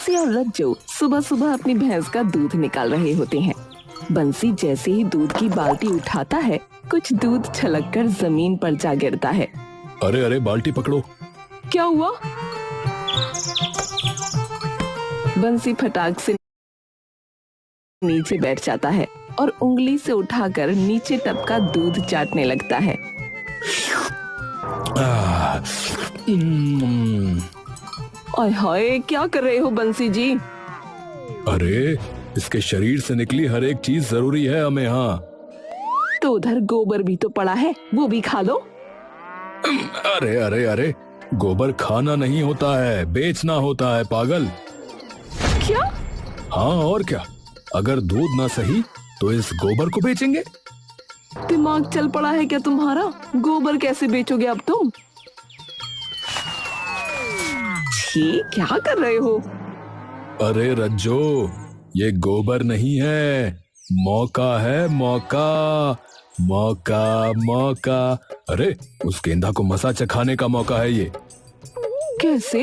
बंसी और रज्जू सुबह सुबह अपनी भैंस का दूध निकाल रहे होते हैं। बंसी जैसे ही दूध की बाल्टी उठाता है, कुछ दूध छलककर जमीन पर जा गिरता है। अरे अरे, बाल्टी पकड़ो। क्या हुआ? बंसी फटाक से नीचे बैठ जाता है और उंगली से उठाकर नीचे टपका दूध चाटने लगता है। ओए हाय, क्या कर रहे हो बंसी जी? अरे, इसके शरीर से निकली हर एक चीज जरूरी है हमें। यहाँ तो उधर गोबर भी तो पड़ा है, वो भी खा लो। अरे अरे अरे, गोबर खाना नहीं होता है, बेचना होता है पागल। क्या? हाँ और क्या, अगर दूध ना सही तो इस गोबर को बेचेंगे। दिमाग चल पड़ा है क्या तुम्हारा? गोबर कैसे बेचोगे अब तुम? छी, क्या कर रहे हो? अरे रज्जो, ये गोबर नहीं है, मौका है, मौका मौका मौका। अरे, उस गेंदा को मसा चखाने का मौका है ये। कैसे?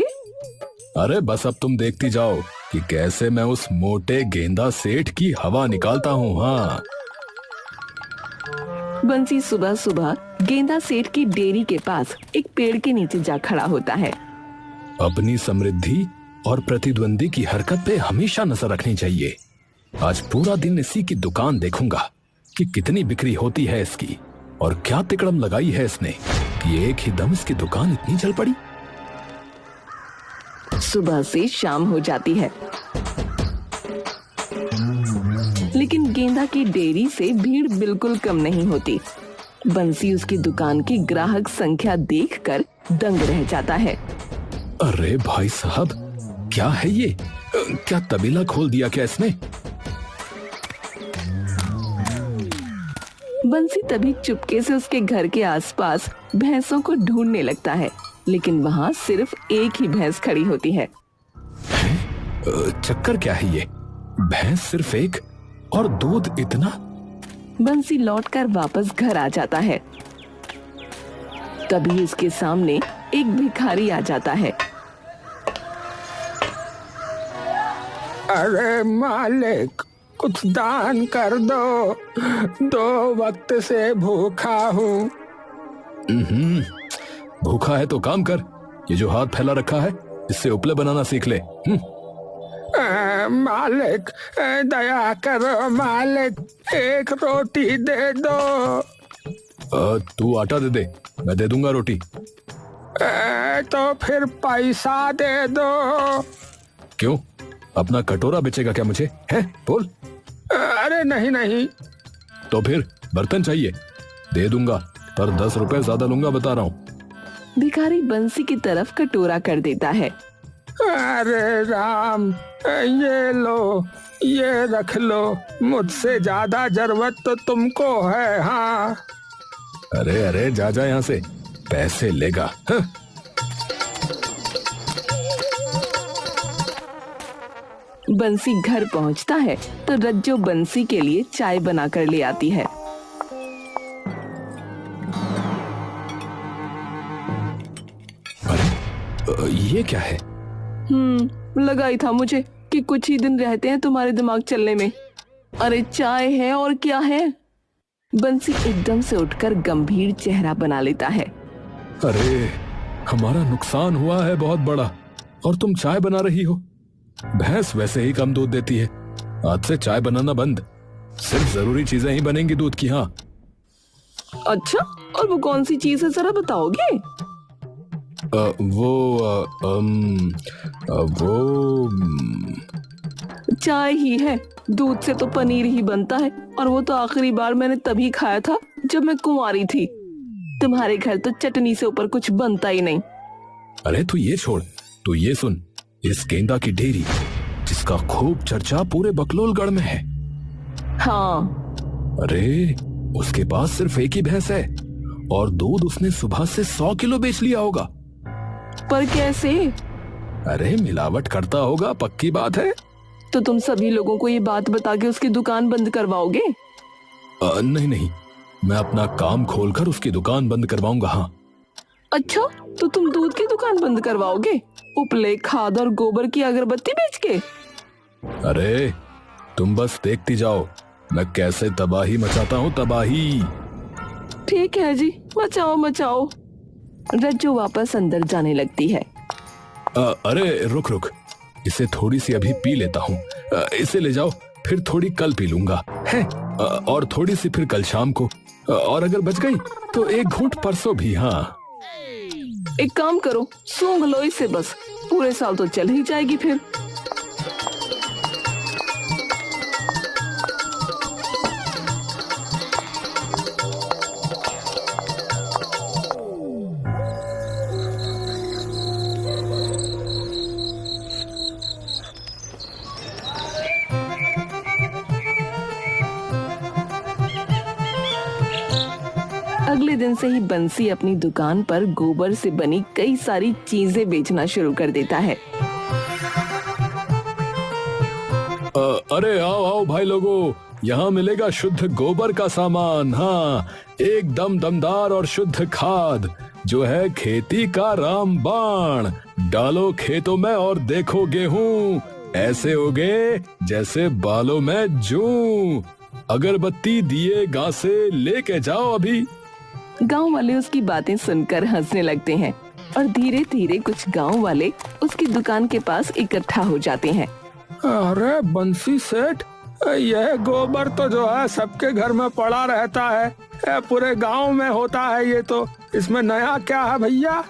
अरे बस अब तुम देखती जाओ कि कैसे मैं उस मोटे गेंदा सेठ की हवा निकालता हूँ। हाँ। बंसी सुबह सुबह गेंदा सेठ की डेयरी के पास एक पेड़ के नीचे जा खड़ा होता है। अपनी समृद्धि और प्रतिद्वंदी की हरकत पे हमेशा नजर रखनी चाहिए। आज पूरा दिन इसी की दुकान देखूंगा कि कितनी बिक्री होती है इसकी, और क्या तिकड़म लगाई है इसने कि एक ही दम इसकी दुकान इतनी चल पड़ी। सुबह से शाम हो जाती है, लेकिन गेंदा की डेयरी से भीड़ बिल्कुल कम नहीं होती। बंसी उसकी दुकान की ग्राहक संख्या देखकर दंग रह जाता है। अरे भाई साहब, क्या है ये? क्या तबीला खोल दिया क्या इसने? बंसी तभी चुपके से उसके घर के आसपास भैंसों को ढूंढने लगता है, लेकिन वहाँ सिर्फ एक ही भैंस खड़ी होती है। चक्कर क्या है ये? भैंस सिर्फ एक और दूध इतना? बंसी लौटकर वापस घर आ जाता है। तभी उसके सामने एक भिखारी आ जाता है। अरे मालिक, कुछ दान कर दो, 2 वक्त से भूखा हूँ। भूखा है तो काम कर, ये जो हाथ फैला रखा है इससे उपले बनाना सीख ले। मालिक, दया करो मालिक, एक रोटी दे दो। तू आटा दे दे, मैं दे दूंगा रोटी। तो फिर पैसा दे दो। क्यों, अपना कटोरा बेचेगा क्या मुझे? है बोल। अरे नहीं नहीं। तो फिर बर्तन चाहिए? दे दूंगा, पर 10 रुपए ज्यादा लूंगा, बता रहा हूँ। भिखारी बंसी की तरफ कटोरा कर देता है। अरे राम, ये लो, ये रख लो, मुझसे ज्यादा जरूरत तो तुमको है। हाँ। अरे अरे, जा जा यहाँ से, पैसे लेगा। हाँ? बंसी घर पहुंचता है तो रज्जो बंसी के लिए चाय बनाकर ले आती है। अरे, ये क्या है? लगा ही था मुझे कि कुछ ही दिन रहते हैं तुम्हारे दिमाग चलने में। अरे चाय है और क्या है? बंसी एकदम से उठकर गंभीर चेहरा बना लेता है। अरे, हमारा नुकसान हुआ है बहुत बड़ा, और तुम चाय बना रही हो। भैंस वैसे ही कम दूध देती है, आज से चाय बनाना बंद, सिर्फ जरूरी चीजें ही बनेंगी दूध की। हाँ। अच्छा, और वो कौन सी चीज है, जरा बताओगे? वो चाय ही है। दूध से तो पनीर ही बनता है, और वो तो आखिरी बार मैंने तभी खाया था जब मैं कुंवारी थी। तुम्हारे घर तो चटनी से ऊपर कुछ बनता ही नहीं। अरे तू ये छोड़, तू ये सुन, इस गेंदा की डेयरी जिसका खूब चर्चा पूरे बकलोलगढ़ में है। हाँ। अरे, उसके पास सिर्फ एक ही भैंस है, और दूध उसने सुबह से 100 किलो बेच लिया होगा। पर कैसे? अरे मिलावट करता होगा, पक्की बात है। तो तुम सभी लोगों को ये बात बता के उसकी दुकान बंद करवाओगे? नहीं नहीं, मैं अपना काम खोलकर उसकी दुकान बंद करवाऊंगा। हाँ। अच्छा, तो तुम दूध की दुकान बंद करवाओगे उपले, खाद और गोबर की अगरबत्ती बेच के? अरे तुम बस देखती जाओ मैं कैसे तबाही मचाता हूँ, तबाही। ठीक है जी, मचाओ मचाओ। रज्जू वापस अंदर जाने लगती है। अरे रुक रुक, इसे थोड़ी सी अभी पी लेता हूँ। इसे ले जाओ, फिर थोड़ी कल पी लूंगा है, और थोड़ी सी फिर कल शाम को, और अगर बच गई तो एक घूंट परसों भी। हाँ एक काम करो, सूंघ लो इसे, बस पूरे साल तो चल ही जाएगी फिर। अगले दिन से ही बंसी अपनी दुकान पर गोबर से बनी कई सारी चीजें बेचना शुरू कर देता है। अरे आओ आओ भाई लोगों, यहाँ मिलेगा शुद्ध गोबर का सामान। हाँ, एकदम दमदार और शुद्ध खाद जो है खेती का रामबाण। डालो खेतों में और देखो गेहूं ऐसे उगे जैसे बालों में जूं। अगरबत्ती दिए गासे लेके जाओ अभी। गांव वाले उसकी बातें सुनकर हंसने लगते हैं और धीरे धीरे कुछ गांव वाले उसकी दुकान के पास इकट्ठा हो जाते हैं। अरे बंसी सेठ, यह गोबर तो जो है सबके घर में पड़ा रहता है, पूरे गांव में होता है ये तो, इसमें नया क्या है भैया?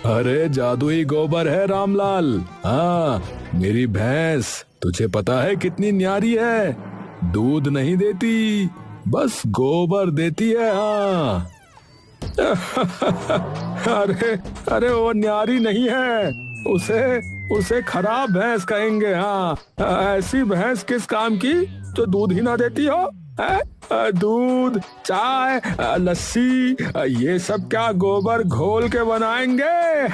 अरे जादुई गोबर है रामलाल। हाँ, मेरी भैंस तुझे पता है कितनी न्यारी है, दूध नहीं देती, बस गोबर देती है। हाँ अरे अरे वो न्यारी नहीं है, उसे खराब भैंस कहेंगे। हाँ, ऐसी भैंस किस काम की जो दूध ही ना देती हो? दूध, चाय, लस्सी, ये सब क्या गोबर घोल के बनाएंगे?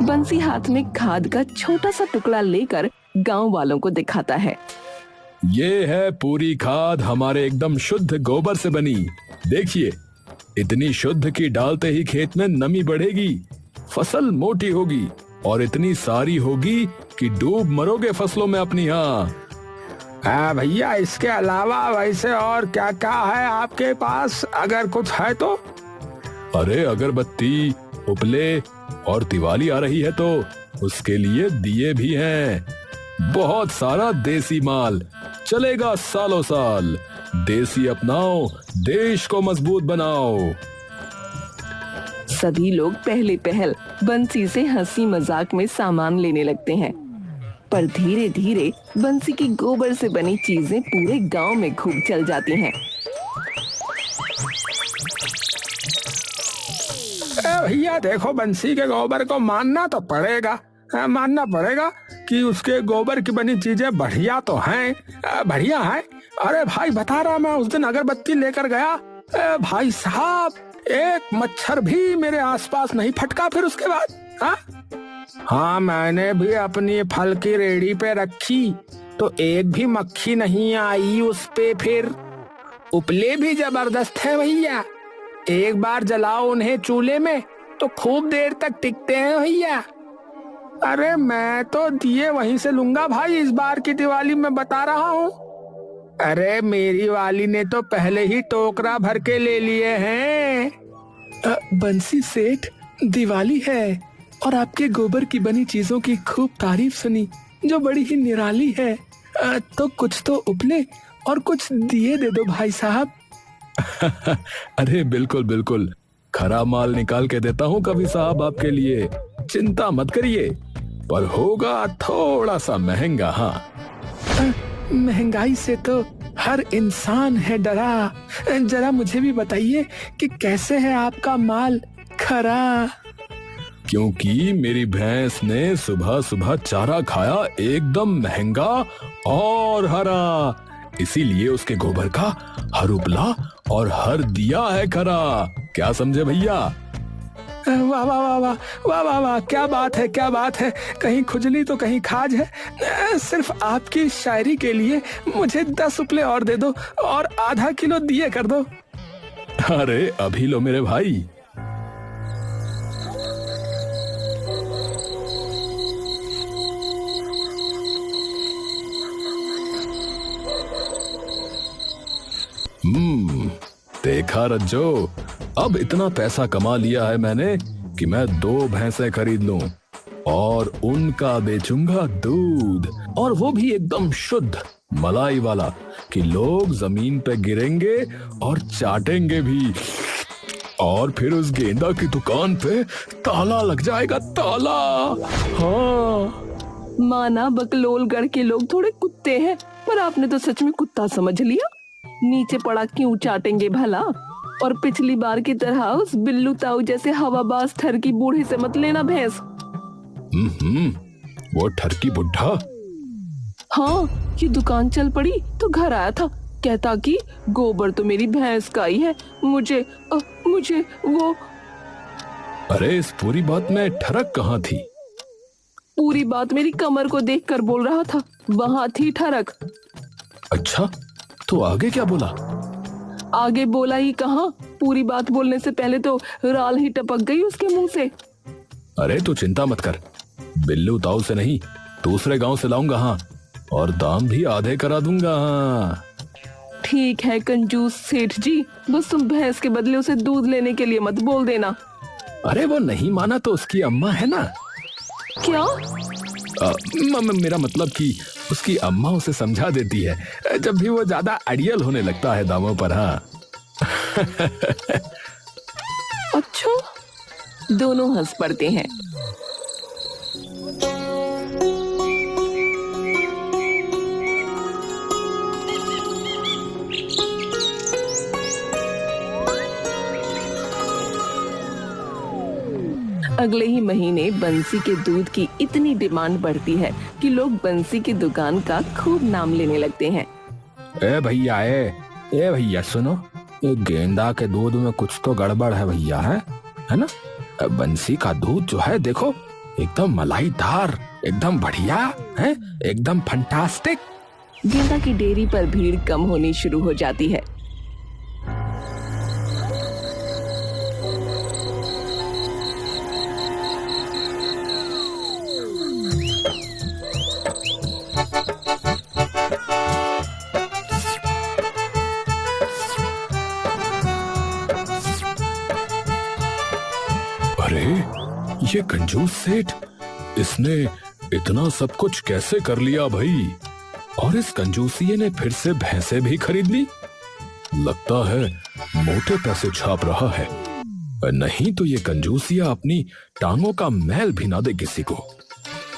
बंसी हाथ में खाद का छोटा सा टुकड़ा लेकर गांव वालों को दिखाता है। ये है पूरी खाद हमारे एकदम शुद्ध गोबर से बनी। देखिए, इतनी शुद्ध की डालते ही खेत में नमी बढ़ेगी, फसल मोटी होगी और इतनी सारी होगी कि डूब मरोगे फसलों में अपनी। हाँ भैया, इसके अलावा वैसे और क्या क्या है आपके पास, अगर कुछ है तो? अरे अगरबत्ती, उपले और दिवाली आ रही है तो उसके लिए दिए भी हैं। बहुत सारा देसी माल चलेगा सालों साल। देसी अपनाओ, देश को मजबूत बनाओ। सभी लोग पहले पहल बंसी से हंसी मजाक में सामान लेने लगते हैं, पर धीरे धीरे बंसी की गोबर से बनी चीजें पूरे गांव में खूब चल जाती हैं। भैया देखो, बंसी के गोबर को मानना तो पड़ेगा, मानना पड़ेगा कि उसके गोबर की बनी चीजें बढ़िया तो हैं, बढ़िया हैं। अरे भाई बता रहा, मैं उस दिन अगरबत्ती लेकर गया, भाई साहब एक मच्छर भी मेरे आसपास नहीं फटका फिर उसके बाद। हाँ, मैंने भी अपनी फल की रेहड़ी पे रखी तो एक भी मक्खी नहीं आई उस पे। फिर उपले भी जबरदस्त है भैया, एक बार जलाओ उन्हें चूल्हे में तो खूब देर तक टिकते हैं भैया। अरे मैं तो दिए वहीं से लूंगा भाई, इस बार की दिवाली में बता रहा हूँ। अरे मेरी वाली ने तो पहले ही टोकरा भर के ले लिए हैं। बंसी सेठ, दिवाली है और आपके गोबर की बनी चीजों की खूब तारीफ सुनी जो बड़ी ही निराली है, तो कुछ तो उपले और कुछ दिए दे दो भाई साहब। अरे बिल्कुल बिल्कुल, खरा माल निकाल के देता हूँ कभी साहब आपके लिए, चिंता मत करिए, पर होगा थोड़ा सा महंगा। हाँ, महंगाई से तो हर इंसान है डरा, जरा मुझे भी बताइए कि कैसे है आपका माल खरा? क्योंकि मेरी भैंस ने सुबह सुबह चारा खाया एकदम महंगा और हरा, इसीलिए उसके गोबर का हर उपला और हर दिया है खरा। क्या समझे भैया? वाह वाह वाह वाह वाह वाह वाह, क्या बात है, क्या बात है, कहीं खुजली तो कहीं खाज है। सिर्फ आपकी शायरी के लिए मुझे 10 उपले और दे दो और आधा किलो दिए कर दो। अरे अभी लो मेरे भाई। देखा रज्जो, अब इतना पैसा कमा लिया है मैंने कि मैं 2 भैंसें खरीद लूं और उनका बेचूंगा दूध, और वो भी एकदम शुद्ध मलाई वाला, कि लोग जमीन पे गिरेंगे और चाटेंगे भी। और फिर उस गेंदा की दुकान पे ताला लग जाएगा, ताला। हाँ, माना बकलोलगढ़ के लोग थोड़े कुत्ते हैं, पर आपने तो सच में कुत्ता समझ लिया। नीचे पड़ा क्यों चाटेंगे भला? और पिछली बार की तरह उस बिल्लू ताऊ जैसे हवाबाज ठरकी बूढ़े से मत लेना भैंस। वो ठरकी बुढ़ा? हाँ, ये दुकान चल पड़ी तो घर आया था, कहता कि गोबर तो मेरी भैंस का ही है, मुझे वो। अरे इस पूरी बात में ठरक कहाँ थी? पूरी बात मेरी कमर को देखकर बोल रहा था, वहाँ थी ठरक। अच्छा, तो आगे क्या बोला? आगे बोला ही कहाँ, पूरी बात बोलने से पहले तो राल ही टपक गई उसके मुंह से। अरे तू चिंता मत कर, बिल्लू ताऊ से नहीं दूसरे गांव से लाऊंगा। हाँ, और दाम भी आधे करा दूंगा। हाँ ठीक है कंजूस सेठ जी, बस तुम भैंस के बदले उसे दूध लेने के लिए मत बोल देना। अरे वो नहीं माना तो उसकी अम्मा है ना। क्या? मेरा मतलब कि उसकी अम्मा उसे समझा देती है जब भी वो ज्यादा अड़ियल होने लगता है दामों पर। हाँ अच्छा, दोनों हंस पड़ते हैं। अगले ही महीने बंसी के दूध की इतनी डिमांड बढ़ती है कि लोग बंसी की दुकान का खूब नाम लेने लगते हैं। ए भैया सुनो, ये गेंदा के दूध में कुछ तो गड़बड़ है भैया, है ना? बंसी का दूध जो है देखो, एकदम मलाईदार, एकदम बढ़िया है, एकदम फंटास्टिक। गेंदा की डेयरी पर भीड़ कम होनी शुरू हो जाती है। अरे ये कंजूस सेठ, इसने इतना सब कुछ कैसे कर लिया भाई? और इस कंजूसिये ने फिर से भैंसे भी खरीद ली। लगता है मोटे पैसे छाप रहा है, नहीं तो ये कंजूसिया अपनी टांगों का मैल भी ना दे किसी को।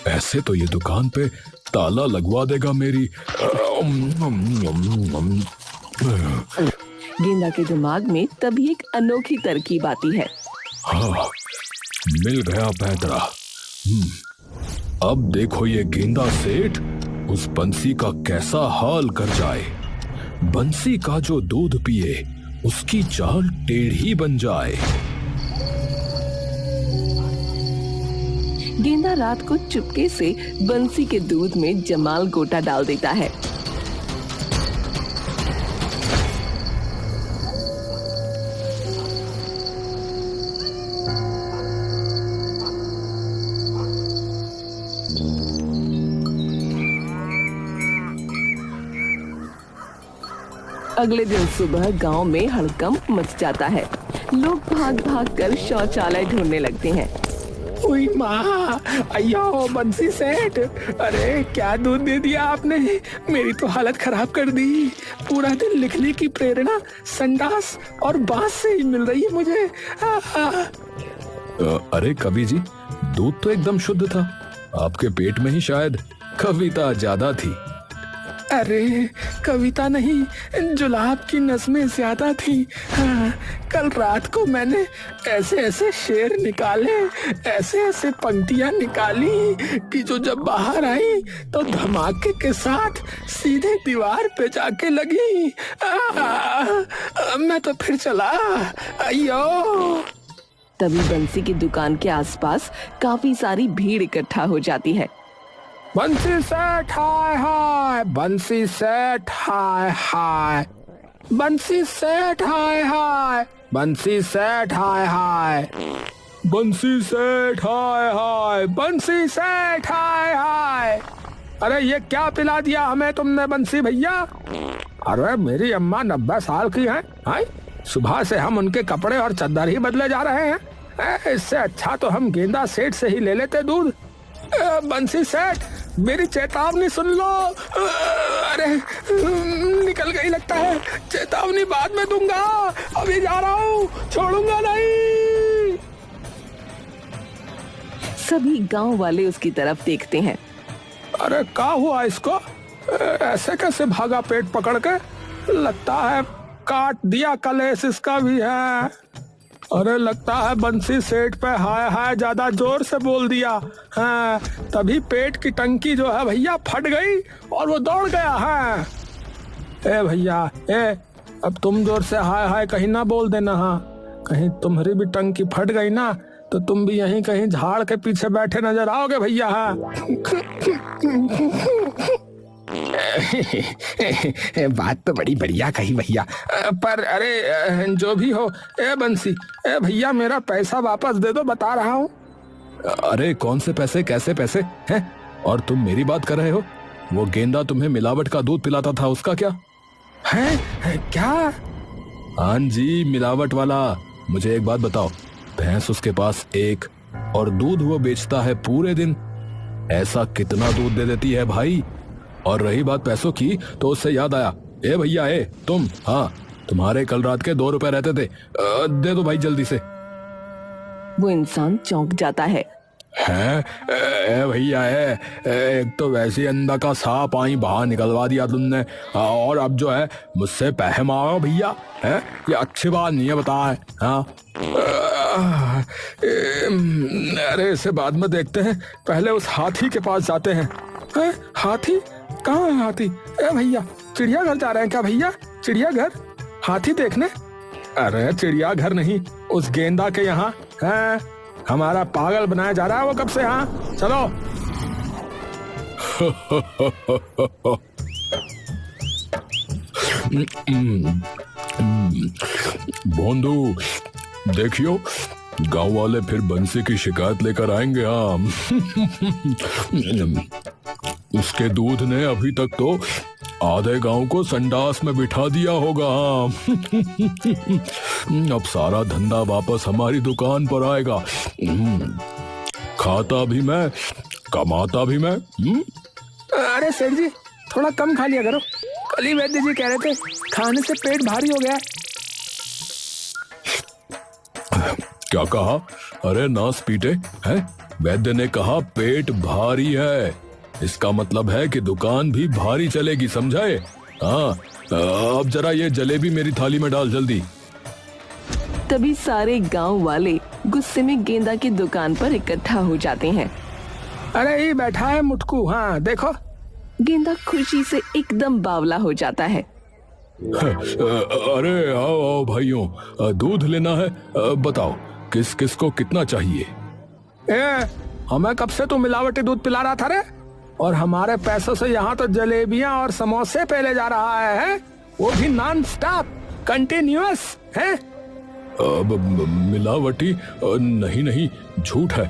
ऐसे तो ये दुकान पे ताला लगवा देगा मेरी। गेंदा के दिमाग में तभी एक अनोखी तरकीब आती है। हाँ, मिल गया पैतरा। अब देखो ये गेंदा सेठ उस बंसी का कैसा हाल कर जाए। बंसी का जो दूध पिए उसकी चाल टेढ़ी बन जाए। गेंदा रात को चुपके से बंसी के दूध में जमाल गोटा डाल देता है। अगले दिन सुबह गांव में हड़कंप मच जाता है। लोग भाग भाग कर शौचालय ढूंढने लगते हैं। ओई माँ, अयो बंसी सेठ, अरे क्या दूध दे दिया आपने, मेरी तो हालत खराब कर दी। पूरा दिन लिखने की प्रेरणा संडास और बांस से ही मिल रही है मुझे। अरे कवि जी, दूध तो एकदम शुद्ध था, आपके पेट में ही शायद कविता ज्यादा थी। अरे कविता नहीं, जुलाब की नज़में ज्यादा थी। हाँ, कल रात को मैंने ऐसे ऐसे शेर निकाले, ऐसे ऐसे पंक्तियां निकाली कि जो जब बाहर आई तो धमाके के साथ सीधे दीवार पे जाके लगी। मैं तो फिर चला। अयो! तभी बंसी की दुकान के आसपास काफी सारी भीड़ इकट्ठा हो जाती है। बंसी सेठ हाय हाय, बंसी सेठ हाय हाय। बंसी सेठ हाय हाय, बंसी सेठ हाय हाय, बंसी सेठ हाय हाय, बंसी सेठ हाय हाय। अरे ये क्या पिला दिया हमें तुमने बंसी भैया? अरे मेरी अम्मा 90 साल की हैं, हैं? सुबह से हम उनके कपड़े और चादर ही बदले जा रहे हैं। इससे अच्छा तो हम गेंदा सेठ से ही ले लेते दूध। बंसी सेठ मेरी चेतावनी सुन लो। अरे निकल गई लगता है, चेतावनी बाद में दूंगा, अभी जा रहा हूँ, छोड़ूंगा नहीं। सभी गांव वाले उसकी तरफ देखते हैं। अरे क्या हुआ इसको? ऐसे कैसे भागा पेट पकड़ के? लगता है काट दिया कलेश इसका भी है। अरे लगता है बंसी सेठ पे हाय हाय ज्यादा जोर से बोल दिया, हाँ, तभी पेट की टंकी जो है भैया फट गई और वो दौड़ गया है। ए भैया अब तुम जोर से हाय हाय कहीं ना बोल देना, हाँ, कहीं तुम्हारी भी टंकी फट गई ना तो तुम भी यहीं कहीं झाड़ के पीछे बैठे नजर आओगे भैया। हाँ बात तो बड़ी बढ़िया कही भैया, पर अरे जो भी हो, ए बंसी, ए भैया मेरा पैसा वापस दे दो, बता रहा हूँ। अरे कौन से पैसे, कैसे पैसे हैं? और तुम मेरी बात कर रहे हो? वो गेंदा तुम्हें मिलावट का दूध पिलाता था, उसका क्या है? क्या? हाँ जी, मिलावट वाला। मुझे एक बात बताओ, भैंस उसके पास एक और दूध वो बेचता है पूरे दिन, ऐसा कितना दूध दे देती है भाई? और रही बात पैसों की, तो उससे याद आया, ए भैया तुम, हाँ, तुम्हारे कल रात के 2 रुपए रहते थे, दे दो भाई जल्दी से। वो इंसान चौंक जाता है। भैया एक तो वैसे अंदर का सांप आई बाहर निकलवा दिया तुमने, और अब जो है मुझसे पैसे मांगो भैया, है ये अच्छी बात नहीं है, बता है। हाँ अरे इसे बाद में देखते हैं, पहले उस हाथी के पास जाते हैं। हाथी? कहाँ है हाथी? ए भैया चिड़ियाघर जा रहे हैं क्या भैया? चिड़ियाघर? हाथी देखने? अरे चिड़ियाघर नहीं, उस गेंदा के यहाँ है। हमारा पागल बनाया जा रहा है वो कब से। हाँ चलो। बोंदू देखियो, गांव वाले फिर बंसी की शिकायत लेकर आएंगे। हाँ उसके दूध ने अभी तक तो आधे गांव को संडास में बिठा दिया होगा। अब सारा धंधा वापस हमारी दुकान पर आएगा। खाता भी मैं, कमाता भी मैं। अरे सेठ जी थोड़ा कम खा लिया करो, कल ही वैद्य जी कह रहे थे खाने से पेट भारी हो गया। क्या कहा? अरे नास पीटे हैं, वैद्य ने कहा पेट भारी है, इसका मतलब है कि दुकान भी भारी चलेगी, समझाए? हाँ अब जरा ये जलेबी मेरी थाली में डाल जल्दी। तभी सारे गांव वाले गुस्से में गेंदा की दुकान पर इकट्ठा हो जाते हैं। अरे ये बैठा है मुटकू, हाँ देखो। गेंदा खुशी से एकदम बावला हो जाता है। अरे आओ आओ भाइयों, दूध लेना है, बताओ किस किस को कितना चाहिए? हमें कब से तू मिलावटी दूध पिला रहा था रे, और हमारे पैसों से यहाँ तो जलेबियां और समोसे पहले जा रहा है, वो भी नॉन स्टॉप, कंटिन्यूअस है। अब मिलावटी नहीं नहीं, झूठ है,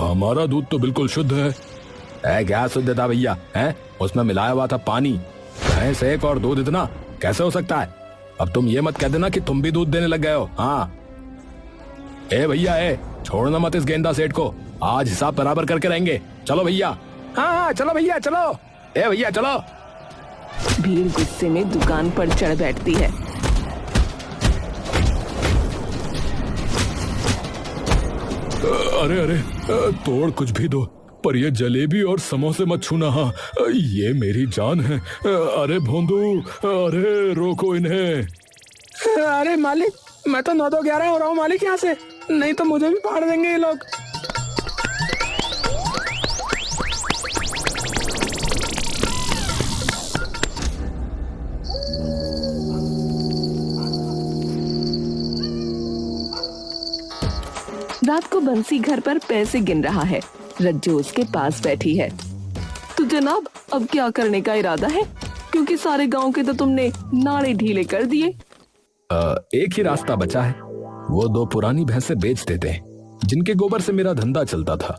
हमारा दूध तो बिल्कुल शुद्ध है। क्या शुद्ध था भैया? है उसमें मिलाया हुआ था पानी, भैंस एक और दूध इतना कैसे हो सकता है? अब तुम ये मत कह देना कि तुम भी दूध देने लग गए हो। हाँ भैया छोड़ना मत इस गेंदा सेठ को, आज हिसाब बराबर करके रहेंगे। चलो भैया। हाँ चलो भैया चलो। भैया चलो। भीड़ गुस्से में दुकान पर चढ़ बैठती है। अरे तोड़ कुछ भी दो, पर ये जलेबी और समोसे मत छूना। हाँ ये मेरी जान है। अरे भोंदू, अरे रोको इन्हें। अरे मालिक मैं तो 9-2-11 हो रहा हूँ मालिक, यहाँ से नहीं तो मुझे भी फाड़ देंगे ये लोग। रात को बंसी घर पर पैसे गिन रहा है। रज्जू उसके पास बैठी है। तो जनाब अब क्या करने का इरादा है? क्योंकि सारे गांव के तो तुमने नाड़े ढीले कर दिए। एक ही रास्ता बचा है, वो 2 पुरानी भैंसें बेच देते हैं जिनके गोबर से मेरा धंधा चलता था।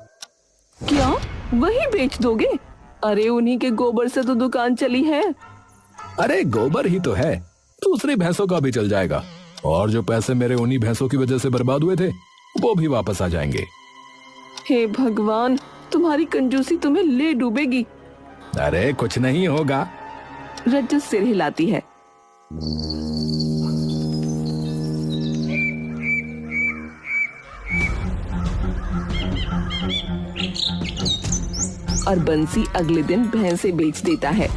क्या वही बेच दोगे? अरे उन्हीं के गोबर से तो दुकान चली है। अरे गोबर ही तो है, दूसरी भैंसों का भी चल जाएगा, और जो पैसे मेरे उन्हीं भैंसों की वजह से बर्बाद हुए थे वो भी वापस आ जाएंगे। हे भगवान, तुम्हारी कंजूसी तुम्हें ले डूबेगी। अरे कुछ नहीं होगा। रज्जू सिर हिलाती है। और बंसी अगले दिन भैंसे बेच देता है।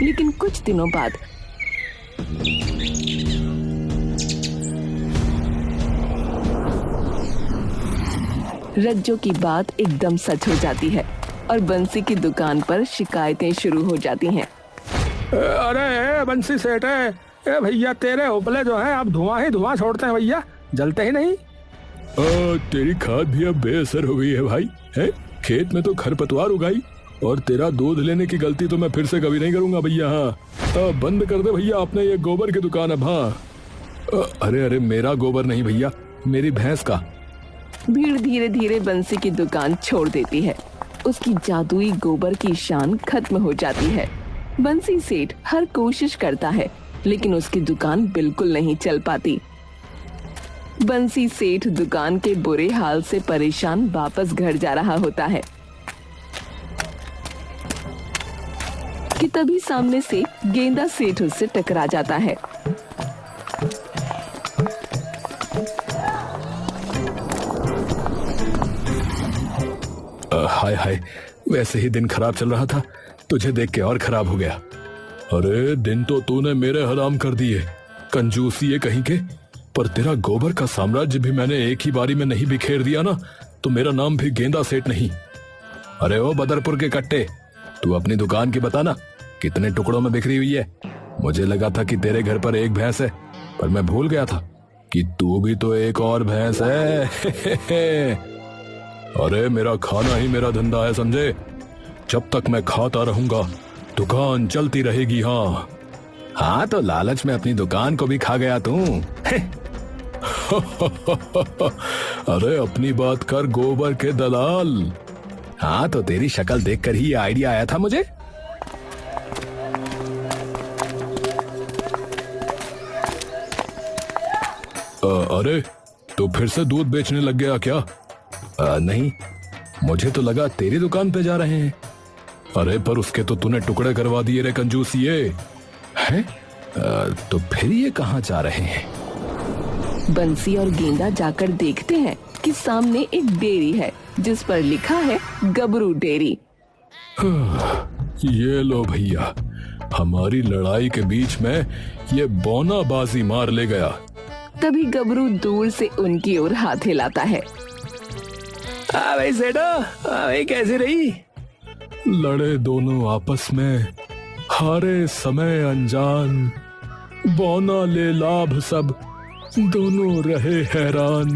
लेकिन कुछ दिनों बाद रज्जो की बात एकदम सच हो जाती है और बंसी की दुकान पर शिकायतें शुरू हो जाती हैं। अरे बंसी सेठ है, ए भैया तेरे उपले जो है अब धुआं ही धुआं छोड़ते हैं भैया, जलते ही नहीं। तेरी खाद भी अब बेअसर हो गई है भाई। है खेत में तो खरपतवार उगाई, और तेरा दूध लेने की गलती तो मैं फिर से कभी नहीं करूंगा भैया। हाँ बंद कर दे भैया अपने ये गोबर की दुकान अब। हाँ अरे अरे मेरा गोबर नहीं भैया, मेरी भैंस का। भीड़ धीरे धीरे बंसी की दुकान छोड़ देती है। उसकी जादुई गोबर की शान खत्म हो जाती है। बंसी सेठ हर कोशिश करता है लेकिन उसकी दुकान बिल्कुल नहीं चल पाती। बंसी सेठ दुकान के बुरे हाल से परेशान वापस घर जा रहा होता है कि तभी सामने से गेंदा सेठ उससे टकरा जाता है। हाय हाय, वैसे ही दिन खराब चल रहा था, तुझे देख के और खराब हो गया। अरे दिन तो तूने मेरे हराम कर दिए, कंजूसी ये कहीं के। पर तेरा गोबर का साम्राज्य भी मैंने एक ही बारी में नहीं बिखेर दिया ना, तो मेरा नाम भी गेंदा सेठ नहीं। अरे ओ बदरपुर के कट्टे, तू अपनी दुकान की बता ना, कितने टुकड़ों में बिखरी हुई है। मुझे लगा था कि तेरे घर पर एक भैंस है, पर मैं भूल गया था कि तू भी तो एक और भैंस है। अरे मेरा खाना ही मेरा धंधा है, समझे? जब तक मैं खाता रहूंगा दुकान चलती रहेगी। हाँ हाँ, तो लालच में अपनी दुकान को भी खा गया तू। अरे अपनी बात कर गोबर के दलाल। हाँ तो तेरी शक्ल देखकर ही आइडिया आया था मुझे। अरे तो फिर से दूध बेचने लग गया क्या? नहीं, मुझे तो लगा तेरी दुकान पे जा रहे हैं। अरे पर उसके तो तूने टुकड़े करवा दिए रे कंजूसिए। हैं? तो फिर ये कहाँ जा रहे हैं? बंसी और गेंदा जाकर देखते हैं कि सामने एक डेयरी है जिस पर लिखा है गबरू डेयरी। ये लो भैया, हमारी लड़ाई के बीच में ये बौना बाजी मार ले गया। तभी गबरू दूर से उनकी ओर हाथ हिलाता है। भाई सेठो, भाई कैसी रही? लड़े दोनों आपस में, हारे समय अनजान, बौना ले लाभ सब, दोनों रहे हैरान।